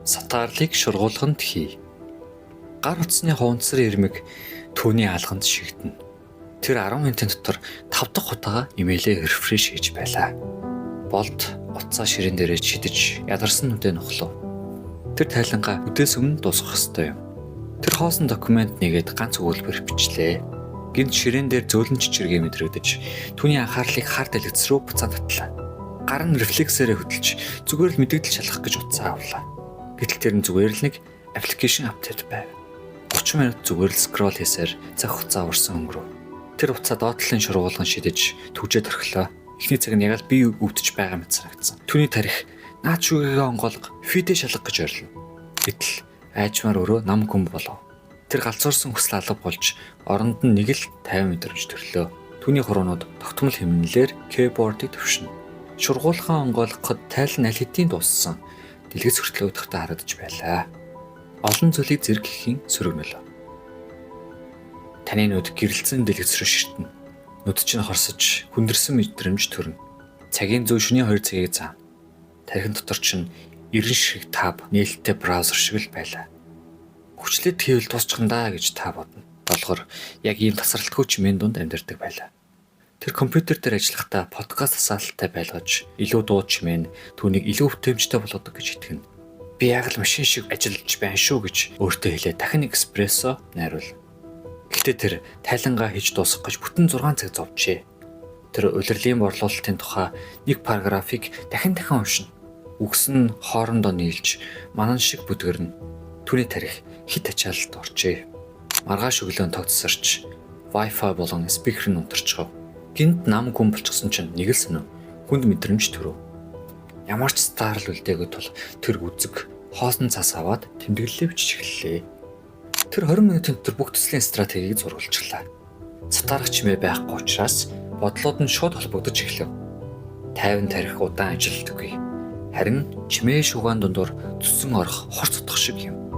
Сатаарлыг шургуулганд хий. Гар утасны хуванцар ирмэг түүний алганд шигдэнэ. Тэр 10 минутын дотор 5 дахь удаа имэйлээ рефреш хийж байлаа. Болд утсаа ширээн дээрээ шидэж ядарсан нүдээ нухлав. Тэр тайлангаа үдээс өмнө дуусгах ёстой юм. Тэр хоосон документ нэгээд ганц өгүүлбэр бичлээ. Гинт ширээн дээр зөөлөн чичиргээ мэдрэгдэж түүний анхаарлыг хар дэлгэц рүү буцаан татлаа. Гар нь рефлексээрээ хөдөлж зүгээр л мэдэгдэл шалгах гэж утсаа авлаа. Гэтэл тэр нь зүгээр л нэг аппликейшн апдейт байв. 30 минут зүгээр л скрол хийсээр цаг хугацаа урсан өнгөрөв. Тэр утсаа доотлын шургуулган шидэж түгжээд орхилоо. Эхний цаг нь яг л бие өвдөж байгаа мэт санагдсан. Түүний тарих наад шүгэгээ онгоолго фидэ шалгах гэж орилно. Гэтэл айчмаар өрөө нам хүм болов. Тэр галзуурсан хүсэл алга болж оронд нь нэг л 50 мэдрэмж төрлөө. Түүний хуруунууд тогтмол хэмнэлээр кейбордыг төвшнө. Шургуулгаан онгойлгоход тайл нь аль хэдийн дууссан. Дэлгэц хүртэл өдөртөө харагдаж байлаа. Олон зүйлийг зэрэг хийхийн сөрөгнөлөө. Таны нүд гэрэлцэн дэлгэц рүү ширтэнэ. Нүд чинь хорсож хүндэрсэн мэдрэмж төрнө. Цагийн зөв шөнийн 2 цагийг заана. Тархин дотор чинь 90 шиг таб нээлттэй браузер шиг л байлаа. Хүчлээд хийвэл дуусчихна гэж та бодно. Болгоор яг ийм тасралтгүй чимээн дунд амьдардаг байлаа. Тэр компьютер дээр ажиллахдаа подкаст асаалттай байлгаж илүү дуу чимээн түүнийг илүү бүтээмжтэй болгодог гэж итгэнэ. Би яг л машин шиг ажиллаж байна шүү гэж өөртөө хэлээ дахин эспрессо найруул. Гэхдээ тэр тайлангаа хийж дуусгах гэж бүтэн 6 цаг зовжээ. Тэр улирлын борлуулалтын тухай нэг параграфыг дахин уншина. Үгс нь хоорондоо нийлж манан шиг бүдгэрнэ. Түүний тарих хит ачаалалд оржээ. Маргааш өглөө тогтсорч Wi-Fi болон спикер нь унтарчихав. Гинт нам гүн болчихсон чинь нэг л сонив. Хүнд мэдрэмж төрөв. Ямар ч старл үлдээгүй тул тэр үзэг хоосон цас аваад тэмдэглэлээ бичиж эхэллээ. Тэр 20 минутын дотор бүх төслийн стратегийг зурвалжглаа. Цатаарах чимээ байхгүй учраас бодлоод нь шууд холбогдож эхлэв. Тайван тарих удаан ажилдаггүй. Харин чимээ шугаан дундуур зүсэн орох хор цотох шиг юм.